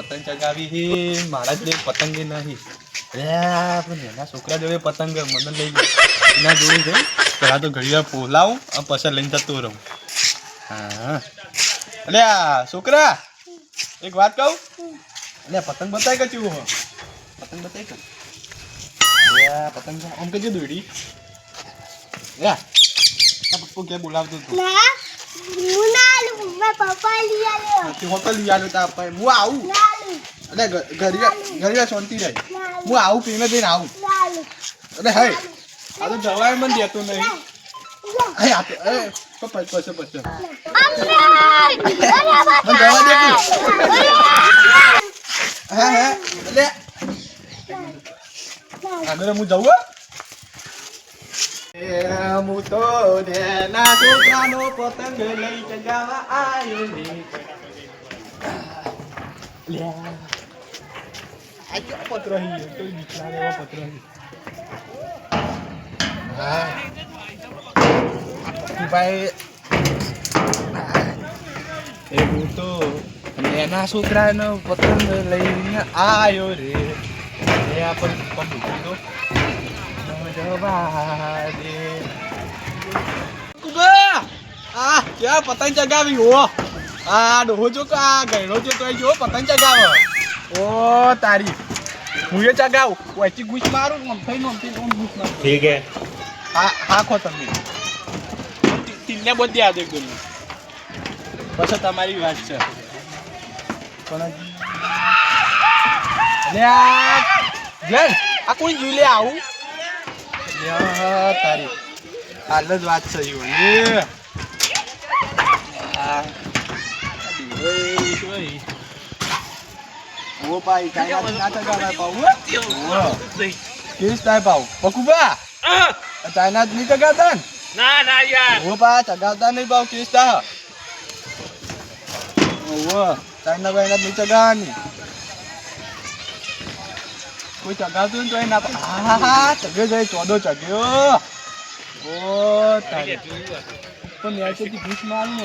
પતંગ ચગાવી હે મારા જોડે પતંગ નહીં આપણે એના છોકરા જોડે પતંગ મને લઈ એના જોડે જઈ પેલા તો ઘડીવાર પોલાવું અને પછી લઈને જતો રહું હા અલ્યા છોકરા એક વાત કહું અલ્યા પતંગ બતાય કે ચેવું હો પતંગ બતાય કે પતંગ આમ કે દોડી પપ્પો કે બોલાવતો હતો હોટલ લઈ આવ્યો તા હું આવું અરે ઘરે શાંતિ રહે હું આવું પીને જઈને આવું અરે હે આ તો જવાય મને દેતો નહીં હે આપે પછી મને જવા દે હા એટલે આગળ હું જવું હું તો ના છોકરાનો પતંગ લઈ ચગાવા આવ્યો ને આ ક્યાં પત્ર હી તો દીકરાને એવો પત્ર હી હા ભાઈ એ હું તો એના છોકરાનો પતંગ લઈને આવ્યો રે એ આપણે પંપ તો ક્યાં પતંગ ચગાવી હો આ ડોહો જો આ ગયડો જો તો જો પતંગ ચગાવે ઓ તારી હું એ ચગાવ ઓછી ગુસ મારું નમથી ગુસ મારું ઠીક હે હા ખો તમે તીનને બોલ દે આ દેખ દોની પછી તમારી વાત છે પણ અલ્યા જલ આ કોઈ જુલે આવું તારી હાલ જ વાત છે જીવન ઓ ભાઈ કાઈ ના ચગાવા પાઉ કેસ થાય પાઉ બકુબા ચાઇના નહીં ચગાવતા ના ના યાર ઓ પા ચગાવતા નહીં પાઉ કેસ થાય ઓ ચાઇના ભાઈ નહીં ચગાવવાની કોઈ ચગાવતું તો ના હા ચગ્યો જાય ચોદો ચગ્યો ઓ તારે પણ યાચેથી ઘૂસ મારું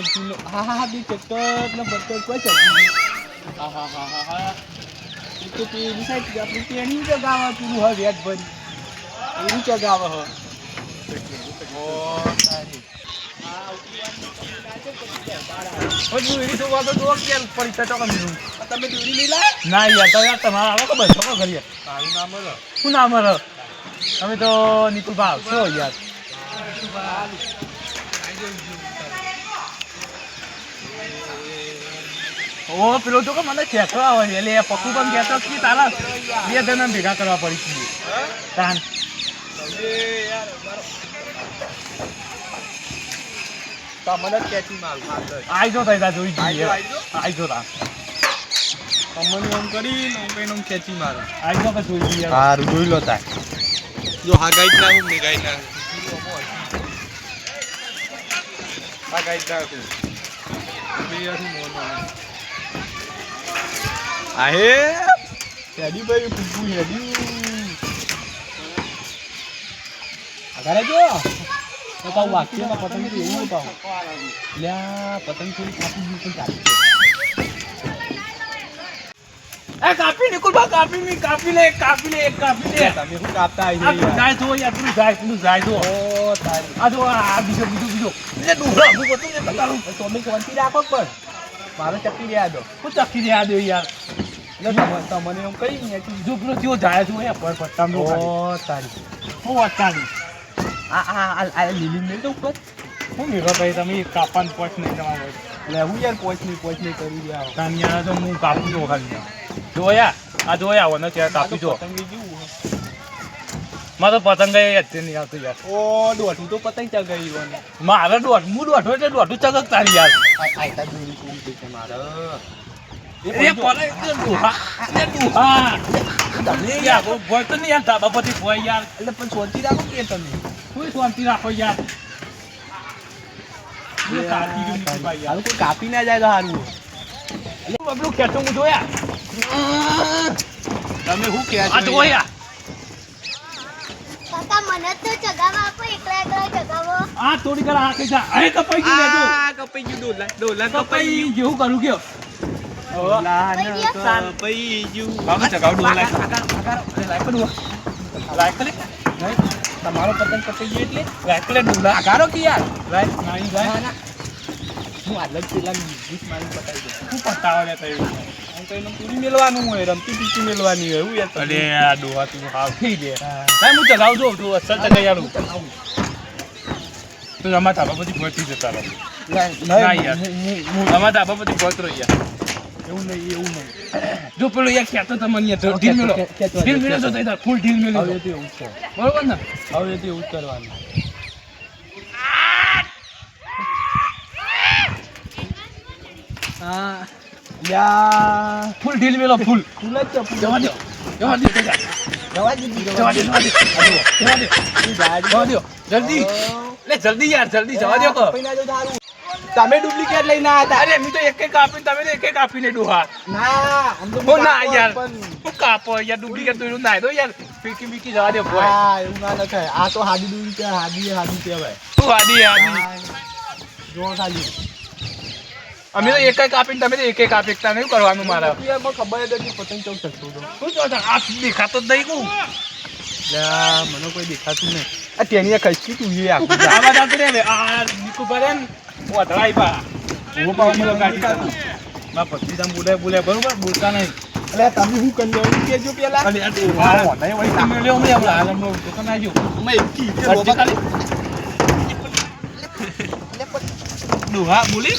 હા બી ચક્કર ને બક્કર કોઈ ચગ્યું હા એ તો પેલી સાઈડ આપણે તેની ચગાવવા તું હવે વ્યાજ ભરી એની ચગાવ હ ઓ તારી તમે દોરી લઈ લા ના યાર તો યાર તમારા આવો ખબર છો કરીએ તારું નામ બોલો શું નામ હે તમે તો નિકુલ ભાવ છો યાર ઓ પેલો તો કે મને ખેંચવા આવે એટલે પક્કું પણ કહેતો કે તારા બે જણા ભેગા કરવા પડી છે તાન તમને કેચી મારું આઈ જો તઈ તા જોઈ જઈએ આઈ જો તા તમને એમ કરી નમ ખેંચી મારું આઈ જો કે જોઈ જઈએ સારું જોઈ લો તા જો હા ગાઈડ ના હું ને ગાઈડ ના આ ગાઈડ ના હું બે આથી મોનો આહે હેડી ભાઈ કુકુ હેડી અગારે જો તો પાઉ વાક્યમાં પતંગ તો એવું પાઉ લ્યા પતંગ થોડી કાપી દીધી પણ ચાલી એ કાપી નિકુલ બા કાપી લે કાપી લે તમે શું કાપતા આ તું જાય તો યાર તું જાય તો ઓ તારી આ જો આ બીજો એટલે ડુંગરા હું બતું ને તમારું તમે શાંતિ રાખો પણ મારે ચક્કી રહ્યા દો હું ચક્કી દે આ દે યાર તમને એમ કહી ને જો પેલો જેવો જાય છે એ પર પટ્ટામ નો ઓ તારી હું વાતાડી આ લીલી નહીં તો ઉપર હું મેરો ભાઈ તમે કાપાન પોચ નહીં તમારો એટલે હું યાર પોચ નહીં કરી રહ્યા તાનિયા તો હું કાપું જો ખાલી જોયા આ જોયા હોને ત્યાં કાપી જો પતંગ જેવું મારો પતંગ અત્યારે નહીં આવતો યાર ઓ દોઢું તો પતંગ ચગાવી મને મારે હું દોઢો એટલે દોઢું ચગક તારી યાર આયતા દોરી પૂરી છે મારે એ કોને દુહા તમે યાર ભોય તો નહીં યાર ધાબા પરથી ભોય યાર એટલે પણ શાંતિ રાખો કે તમે કોઈ શાંતિ રાખો યાર હાલ કોઈ કાપી ના જાય તો સારું બબલું ખેંચો હું જોયા તમે શું કહે આ જોયા કાકા મને તો ચગાવા આપો એકલા ચગાવો આ થોડી કર આ કઈ જા અરે કપાઈ ગયું લેજો કપાઈ ગયું ડોલા કપાઈ જેવું કરું કયો બાબા ચગાવ ડોહા લાયક તમારો પતંગ કપાઈ ગયો એટલે લાયક ડોહા આગારો કે યાર લાયક નાઈ જાય હું આલગ પેલા ગીત મારી પતાઈ દઉં શું પતાવા લે તઈ હું તો એનું પૂરી મેલવાનું હોય રમતી પીતી મેલવાની હોય એવું યાર અરે આ ડોહા તું હાવ થઈ દે ભાઈ હું ચગાવ જો તું અસર ચગાઈ યાર તું અમાર ધાબા પછી પહોંચી જતા રહો ના યાર અમાર ધાબા પછી પહોંચરો યાર એવું નહીં જો પેલો યાર કહેતો તમને યાર ઢીલ મેલો તો તાર ફૂલ ઢીલ મેલો હવે તે એવું છે બરોબર ને હવે તે એવું કરવાનું હા યા ફૂલ ઢીલ મેલો ફૂલ ફૂલ જ છે ફૂલ જવા દો જવા દે જલ્દી લે જલ્દી યાર જલ્દી જવા દો તમે ડુપ્લિકેટ લઈને આવ્યા અરે મેં તો એક કાપી તમે તો એક કાપીને ડોહા હતા ના હો ના યાર હું કાપો યાર ડુપ્લિકેટ તો એનું ના દો યાર ફીકી બીકી જવા દો ભાઈ હા એવું ના લખાય આ તો હાડી ડુપ્લિકેટ હાડી કહેવાય તું આદી આદી જો ખાલી અમે તો એક કાપીને તમે તો એક કાપી એકતા નહીં કરવાનું મારા મને ખબર જ હતી પતંગ ચૌક શકતો હતો શું કહો છો આ દેખાતો જ નહીં કહું મને કોઈ દેખાતું નહીં આ તેની ખસકી તું એ આખું આ વાત આવતી રે આ નીકુ ભરે ને હું અઢળાઈ પા હું પાઉં ગાડી મા ભત્રીજામ બોલે બરોબર બોલતા નહીં એટલે તમે શું કરી લેવું કેજો પેલા અને આ ડોહા નહીં હોય તમે લ્યો મે આપણે આલમનો દુકાન આવજો અમે એકી અડધી ખાલી ડોહા બોલે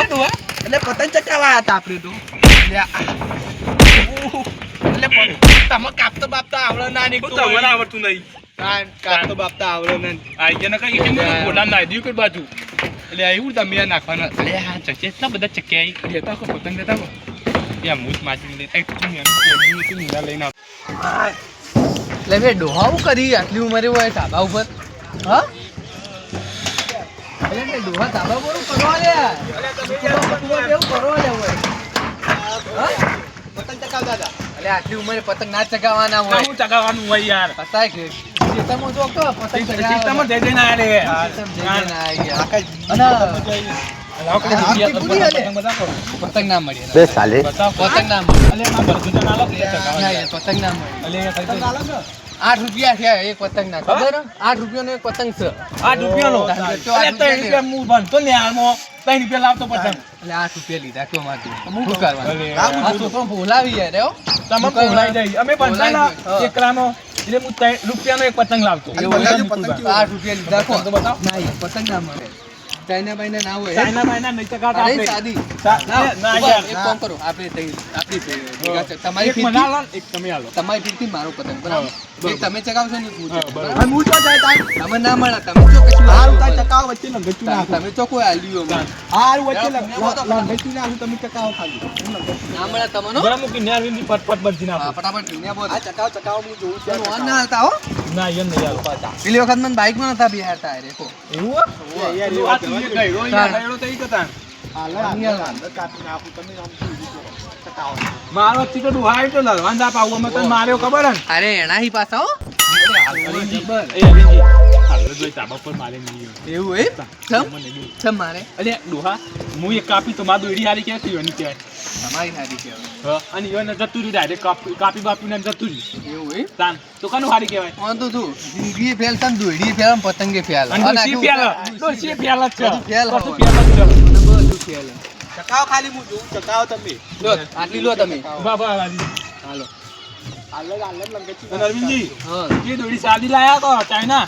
ડોહા એટલે પતંગ ચકાવા હતા આપણે તો એટલે તમે કાપતો બાપતા આવડે ના નીકળતું તમને આવડતું નહીં કાતો બાપતા આવડે ને આ એને કઈ કેમ બોલા ના દીયું કે બાજુ એટલે આવ્યું તમે આ નાખવાના અરે હા ચકે એટલા બધા ચકે આવી લેતા કો પતંગ લેતા કો યા મૂછ માચી લે એક તું એમ નીરા લઈને એટલે મે ડોહાવું કરી આટલી ઉંમરે હોય ધાબા ઉપર હા એટલે મે ડોહા ધાબા ઉપર કરવા લે કેવું કરવા લે હોય હા પતંગ ચકાવતા હતા એટલે આટલી ઉંમરે પતંગ ના ચગાવવાના હોય હું ચગાવવાનું હોય યાર પતાય કે ખેતરમાં જો કે પતંગ ચીકતામાં જઈ જઈને આયા રે હા તમ જઈ જઈને આઈ ગયા પતંગ ના મળી બે સાલે પતંગ ના મળી અલે માં બરગુતા ના લો પતંગ ના મળી અલે 8 રૂપિયા થયા એક પતંગ ના ખબર 8 રૂપિયાનો એક પતંગ છે 8 રૂપિયાનો અલે 3 રૂપિયા હું બનતો ને આમાં 3 રૂપિયા લાવતો પતંગ એટલે 8 રૂપિયા લીધા કયો માંથી શું કરવાનું અરે, આ છોકરો ભોલાવી યાર હો તમે ભોલાઈ જાય અમે બંધાના એકલાનો એટલે હું 3 રૂપિયાનો એક પતંગ લાવતો એવું હોય ને, 8 રૂપિયા લીધા કો તો બતાવો ના યાર પતંગ ના મળે ચાઇના બાઈના ના હોય ચાઇના બાયના નહીં ચગાવતા અરે આપણે સાદી ના ઉભા, યાર એક કામ કરો આપણે ભેગા છે. તમારી એક મને ફીરકી આલો એક તમે આલો તમારી ફીરકી મારો પતંગ બરાબર એક તમે ચગાવશો ને હું હા, ચગાવું. બરાબર. બરાબર? હું તો જાય તાર તમે ના મળે તમે જો કશું હારું તાર ચકાવ વચ્ચે લંગચું નાખો તમે તો કોઈ આલ્યું અમે હારું વચ્ચે તમને લંગચું નાખું તમે ચકાવ ખાલી ના મળે તમને બરાબર મૂકી ન્યાર વિંદી પટ બંધી નાખો ફટાફટ ઢીંગા બોલ આ ચકાવ હું જોઉં છું ઓન ના હાલતા હો ના યન નહીં આલો પેલી વખત મને બાઇક માં નતા બિહારતા અરે કો એવું આ તું એ ગયડો યાર ગયડો તો ઈ કતા કાપી નાખું તમે આમ ચકાવ મારો ચીકડું હાય તો લલવાંદા પાવ અમે તને માર્યો ખબર હે અરે એના હી પાછા હો એ અરવિંદજી હાલો જોઈ તાબા પર મારે નહીં એવું હે ચમ મારે અરે ડોહા હું એક કાપી તો માર દોડી હારી ક્યાં થયો ની કહેવાય તમારી હારી કહેવાય હા અને ઈવન જતું રહ્યું ડાયરેક્ટ કાપી બાપીને જતું રહ્યું એવું હે તાન તો કાનું હારી કહેવાય ઓન તો તું જિંદગી ફેલ તમ દોડી ફેલ આમ પતંગે ફેલ અને ડોશી ફેલ ડોશી ફેલ જ છે બધું ફેલ બધું હોય. ફેલ જ છે બધું ફેલ ચકાવ ખાલી હું જોઉં ચકાવ તમે લો આટલી લો તમે બાબા હાલો હાલ લંગચું અને અરવિંદજી હા એ દોડી સાદી લાયા કો ચાઇના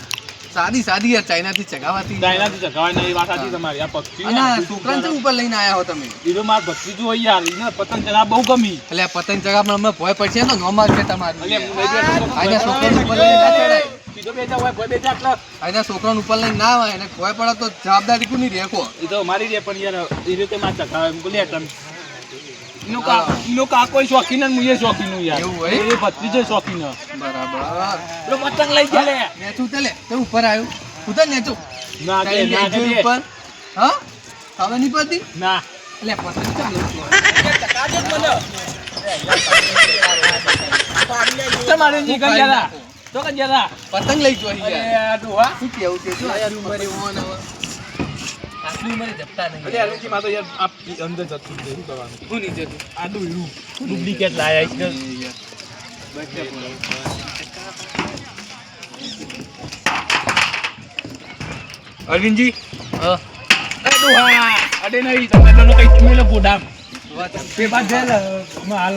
સાદી સાદી યાર ચાઇના થી ચગાવાતી ચાઇનાથી ચગાવાય નહીં એ વાત સાચી તમારી આ પક્ષી અને આ છોકરાને ચમ ઉપર લઈને આયા હો તમે ઈરો માર ભત્રીજો હોય યાર ઈને પતંગ ચગાવ બહુ ગમી એટલે આ પતંગ ચગાવવામાં અમે ભય પડશે ને નો મારશે તમારું એટલે હું નહીં બેઠો આના છોકરાને ઉપર લઈને ના ચડાય બીજો બેજા હોય ભય બેજા એટલે આના છોકરાને ઉપર લઈને ના આવે એને ભય પડે તો જવાબદારી કોની રેખો એ તો મારી રે પણ યાર એ રીતે માં ચગાવે એમ લે તમ ઈનો કાકો શોખીન ને મુએ શોખીન યાર એવું હોય? એ ભત્રીજો શોખીન બરાબર પેલો પતંગ લઈ ગયા લે નેચું તે લે તે ઉપર આવ્યું ઉતર નેચું ના કે ના કે ઉપર હા ખબર નહીં પડતી ના એટલે પતંગ કેમ લઉં છું? ચકાજે મને તમારે જી કન જરા તો કન જરા પતંગ લઈ જોઈ યાર અરે ડોહા શું કેવું છે જો આટલી ઉંમરે ઓન હવે એટલી મને જપતા નહીં. અરે અરવિંદજી માં તો યાર આપ અંદર જતું જ નહીં કરવાનું. શું નીચે તું? આ ડુપ્લિકેટ લાયા છે. અરવિંદજી હા. અરે ડોહા અડે નહીં તમે dono કઈ મેલે ગોડામ તે બાદ જેલ હાલ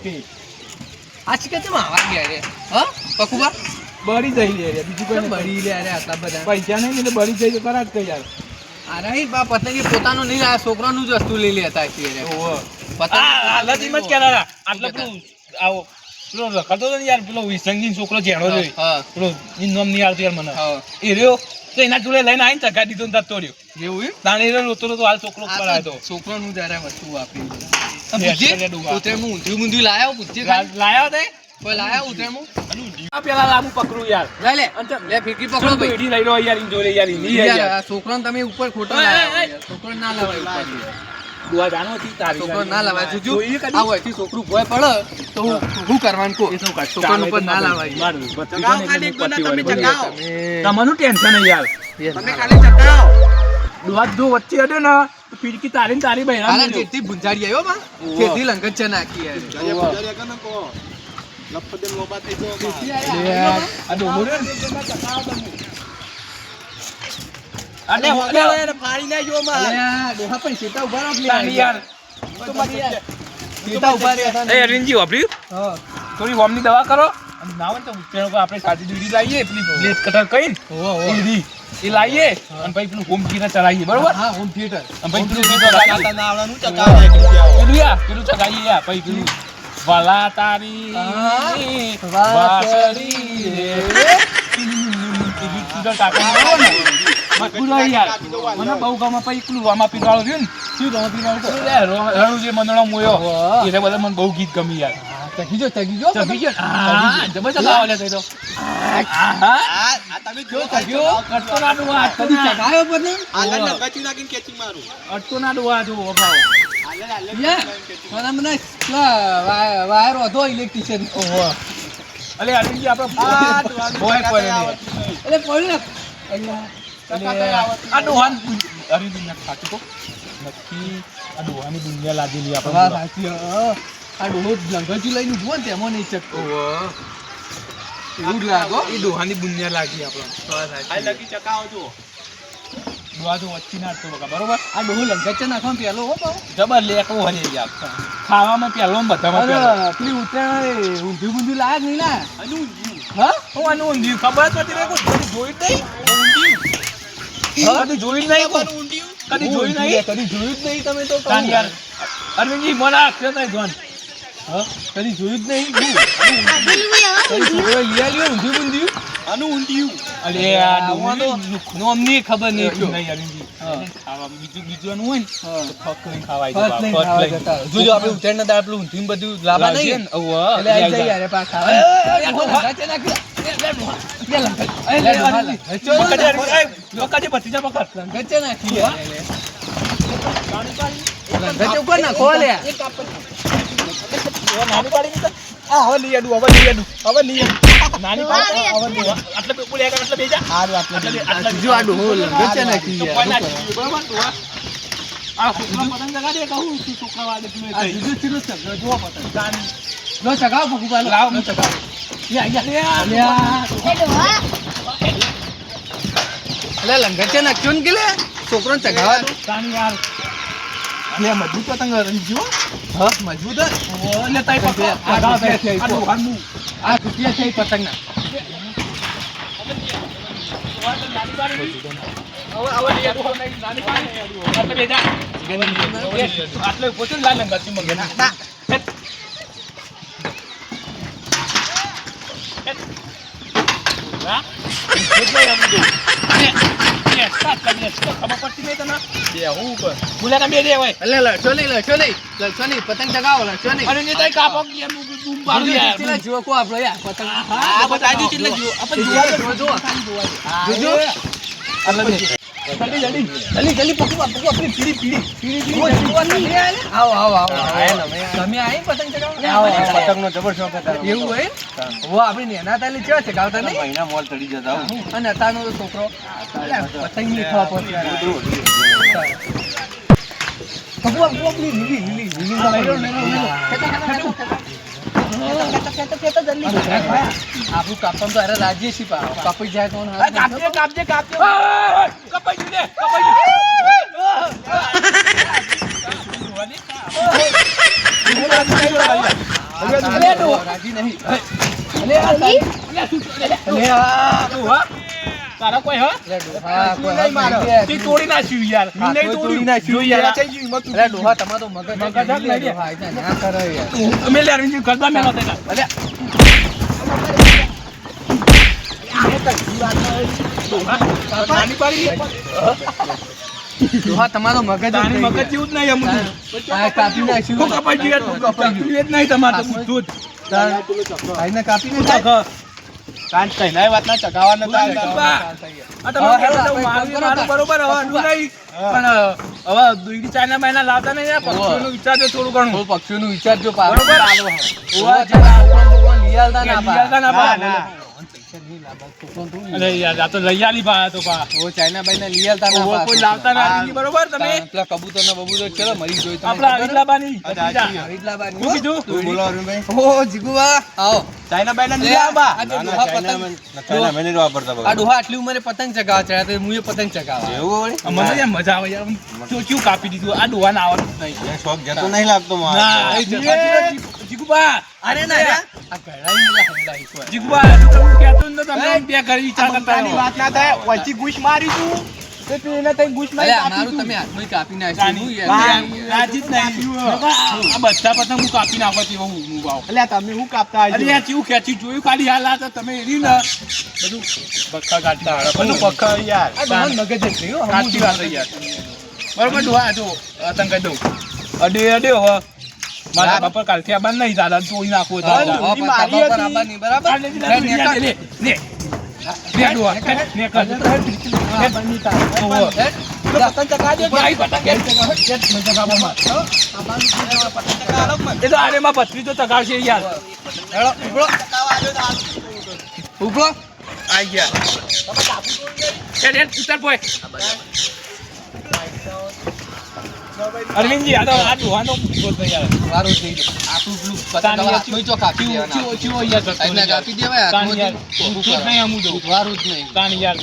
કે આ શીખે છે માં આવા ગયા રે. હા પકુબા બળી જઈ લે યાર બીજું કોઈ કેમ બળી લે અરે આટલા બધા. પૈસા નહીં એટલે બળી જાય તો કરા જ કઈ યાર. અરે ઈ બા પતંગ પોતાનું નહીં આ છોકરાનું જ વસ્તુ લઈ લેતા છે રે. ઓહો પતંગ હાલત હિંમત કેરા આટલા પેલું આવો પેલો રખડતો હતો ને યાર પેલો વિસંગી છોકરો જેણો રહ્યો હા પેલો ઈ નામ નહીં આવતું યાર મને હા. એ રહ્યો તો એના જોડે લઈને આવીને ચગા દીધો ને તરતો રહ્યો એવું એમ? તાણે એ રોતો રોતો હાલ છોકરો ઉપર આવ્યો હતો. છોકરાનું જરા વસ્તુ વાપરી. યાર, છોકરા ડૂબા. ઉતરેમું ઊંધિયું લાયો પૂછજે ખાલી. લાયા તે કોઈ લાયો ઉતરેમું? આ પેલા લાંબુ પકડું યાર લે લે લે ફિરકી પકડો ભાઈ. એડી લઈ લો યાર ઈન જોડે યાર ઈ યાર યાર આ છોકરાને તમે ઉપર ખોટો ઓય, લાવ્યા ઓય, યાર. છોકરાને ના લવાય ઉપર. દુઆ જાણો હતી તારી છોકરો ના લવાય જોજો. જોઈએ કદી? આ હોયથી છોકરું ભોય પડે તો હું કરવાનું કો? છોકરાને ઉપર ના લવાય. ચગાવો ખાલી એક ગોના તમે ચગાવો. તમારું ટેન્શન નહીં યાર તમે ખાલી ચગાવો. દુઆ જો વચ્ચે અડે ને તો ફિરકી તારી ને તારી બહેરા આલા જેથી ભુંજાડી આવ્યો માં જેથી લંગત છે નાખી યાર. જયારે બજારે કને કો લપડે લોબા થઈ ગયો જેથી માં. આયા. આ ડોમો રે અરે હોલે ફાડી ના જો માં. અલ્યા, ડોહા પણ સીતા ઉભા રાખ લે તારી યાર તો મારી યાર. સીતા ઉભા રહ્યા હતા એ અરવિંદજી વાપર્યું હા. થોડી હોમની દવા કરો અને ના હોય તો ઉત્તરાયણ પર આપણે સાદી દૂરી લાવીએ પેલી બ્લેડ કટર કઈ હોવા, હોવા. ઈડી એ લાવીએ અને પછી પેલું હોમ કીને ચલાવીએ બરોબર હા હોમ થિયેટર. અને પછી પેલું ગીતો ગાઈએ. ચગાતા ના આવડવાનું ચગાવો એક રૂપિયા. પેલું ચગાઈએ યાર પછી પેલું વાલા તારી હા. વાસળી રે એ ગીત કીધો ટાંકવાનું બરોબર ને? મજબૂત હોય યાર મને બહુ ગમે પછી પેલું વામા પીવાળું રહ્યું ને શું રમા પીવાળું પેલું લે રણુ જે મંદણો મોયો વાહ. એટલે બધા મને બહુ ગીત ગમી યાર ચગી જો ચગી ગયો હા જબરજસ્ત આવો લે થઈ તો આહા આ તમે જો ચગ્યો કટતો ના ડુઆ કદી ચગાયો પણ આલન નગાચી નાખીને કેચિંગ મારું. અટતો ના ડુઆ જો ભાવ આલન આલન યાર મને મને વાયર વધો ઇલેક્ટ્રિશિયન. ઓહો અલે અરવિંદજી આપણે આ ડોહાનું બોય ચગાતા પડે આવડતું નહીં. એટલે પડ્યું ચગાતા આવડતું આ નહીં. ડોહાન અરવિંદજી ના ખાતું તો નક્કી આ ડોહાની દુનિયા લાગેલી હા આપણે સાચી હા. આ ડોહો લંગરજી લઈને ઉભો ને તેમાં નહીં ચકતો. એવું જ લાગો. એ ડોહાની દુનિયા લાગી આપણે આ લગી ચગાવો જો. ડોહા તો વચ્ચે ના હતો બકા બરોબર આ ડોહો લંગરચા નાખવામાં પેલો હો પાછો. જબર લેકો હરે યાર ખાવામાં પહેલો ને બધામાં પહેલો અરે પેલી ઉત્તરાયણ ઊંધિયું બુંધિયું લાયા જ નહીં ના. અને ઊંધિયું. હા હું આનું ઊંધિયું ખબર જ નથી રે કોઈ જોઈ જ નહીં કદી જોઈ જ નહીં કોઈ. તમારું ઊંધિયું. કદી જોઈ નહીં કદી જોયું જ નહીં તમે તો કહું. તાન યાર અરવિંદજી મને આખે નહીં જોન હા કદી જોયું જ નહીં આ પેલું એ હવે કદી છોકરો લઈ આવ્યો ઊંધિયું બુંધિયું. આનું ઊંધિયું. અરે આ ડોહાનું નોમની ખબર નહીં નહીં કયો. અરવિંદજી હા. ખાવા બીજું બીજું હોય ને હા. તો ફક લઈને ખાવાય ફર્સ્ટ લઈને ખાવા જતા. જોજો આપણે ઉત્તરાયણના દાડે પેલું ઊંધિયું બધું લાવવા નહીં ને? એટલે આઈ જાય યાર પા ખાવા. ડોહો લંગરચા નાખી લે. લે લંગર. લે ડોહા લે. ચલો લંગરચા નાખી લે. લંગરચા ઉપર નાખો લે. જો આ ડોહો લંગરચા નાખી લે. આ જુદું ચીલું ચગડો જુઓ પતંગ. જો ચગાવો ફૂફા લાવો હું ચગાવો. અલ્યા. એ ડોહા અલે લંગરચા નાખ્યો ને કે લે છોકરોને ચગાવા દો. મજબૂત પતંગ રંગજો હા મજબૂત હે. એટલે તાઈ પકડ આ ઘૂંટિયા છે, આ ડોહાનું. આ ઘૂંટિયા છે ઈ પતંગના. આટલે પોતે જ લાલ લંગાતી મગે ના અલે લડશો નહીં પતંગ ચગાવો લડશો નહીં. ચેલા જુઓ કો આપણો યાર પતંગ. આ બતાજો કેટલે જુઓ. જોજો. જલ્દી પકડો આપણી પીડી. આવો. તમે આઈ પતંગ ચગાવો. પતંગનો જબર શોખ હતા એવું હોય વો આપણે નેના તાલી ચેવા ચગાવતા નહીં. મહિના મોલ ચડી જતા અને અતારનો તો છોકરો પતંગ ની ખાવા પડે. આપણું કાપવાનું તો અરે રાજી છીએ પા કાપી જાય તો કાપજે કપાઈ ગયું ને કપાઈ રાજી નહીં તારા કોઈ હા તે તોડી નાખ્યું યાર મેં નહીં તોડી નાખ્યું યાર અરે ડોહા તમારો તો મગજ મગજ જ નહીં. ડોહા આઈ જાય, ના કરે યાર અમે લે અરવિંદ કરતા મેલો તેના નાની પાડી ડોહા તમારો મગજ જ તારી નહીં. મગજ જેવું જ નહીં અમુક આ કાપી નાખ્યું. તું કપાઈ ગયું તું કપાઈ ગયું જ નહીં તમારે તો તું જ આઈને કાપી નાખ્યું. કાંચ કઈનાય વાત ના ચગાવવા નતા આ તમારે કહેવું મારું બરોબર હવે અડું નહીં પણ હવે દૂધી ચાઇના બાયના લાવતા નહીં યાર પક્ષીઓનું વિચારજો થોડું ઘણું થોડું પક્ષીઓનું વિચારજો પા. બરોબર. ઓવા જેવા છોકરાને ભગવાન લઈ આલતા ના પા. લીયાતા ના પા. પૈસા નહીં લાવતા. છોકરાને થોડું અરે યાર આ તો લઈ આલી પા તો પા ઓ ચાઇના બાઈના લઈ આલતા ના પા. કોઈ લાવતા ના આવી બરોબર તમે પેલા કબૂતર ને બબૂતર ચલો મરી જોઈ તમે. આપડા હરીલાબાની હરીદલાબાની. શું કીધું તું બોલો અરુણભાઈ ઓ જીગુબા આવો. ચાઇના બાયના લે, નહીં આવવા આ જે ડોહા પતંગ ચાઇના મેં નહીં વાપરતા આ ડોહા આટલી ઉંમરે પતંગ ચગાવવા ચડ્યા તો હું એ પતંગ ચગાવવા. એવું વળી મને યાર મજા આવે યાર ચોચ્યું કાપી દીધું આ ડોહાને આવવાનું જ નહીં એ શોખ જતો નહીં લાગતો મારે ના એ જીગુબા અરે ના રે, આ ઘડાઈ ની હંડાઈ છે. જીગુબા તું તો હું કહેતો જ નતો તમે બે ઘરે વિચાર કરતા રહો. વાત ના થાય વચ્ચે ઘૂસ મારી તું તે તું એને તઈ ઘૂસ અરે મારી આ કાપી મારું તું. તમે હાથમાં કાપી નાખ્યું. હું યાર. રાજી જ નહીં આ બધા પતંગ હું કાપી નાખો તેવો હું ભાવ અલ્યા તમે હું કાપતા અરે યાર કેવું ખેંચી જોયું ખાલી હાલ આ તો તમે એરી ને બધું પક્કા કાઢતા બધું પક્કા યાર આ ડોહાનું મગજ જ નહીં હો. સાચી વાત છે યાર બરોબર ડોહા જો તને કહી દઉં અડે હવે મારા બાપા કાલથી આ બંધ નહીં દાદા તોડી નાખવો હા, ડોહા પર તાબા પર આવવાની, બરાબર? લે, ડોહા. પતંગ ચગા દે ભાઈ પતંગ એ તો આરે માં પથરી તો ચગાવશે યાર હેળો, ઉભરો. ઉભરો. આઈ ગયા ઉતર પોય અરવિંદજી આ તો આ ડોહાનો બોલ યાર વારો થઈ ગયો. આપણું પેલું પતંગ હવે હાથમાં જ કાપી દેવાના. ચીવો યાર હાથમાં કાપી દેવાય, હાથમાંથી યાર ઊભું નહીં કરાય. અમુક વારું જ નહીં. કાન યાર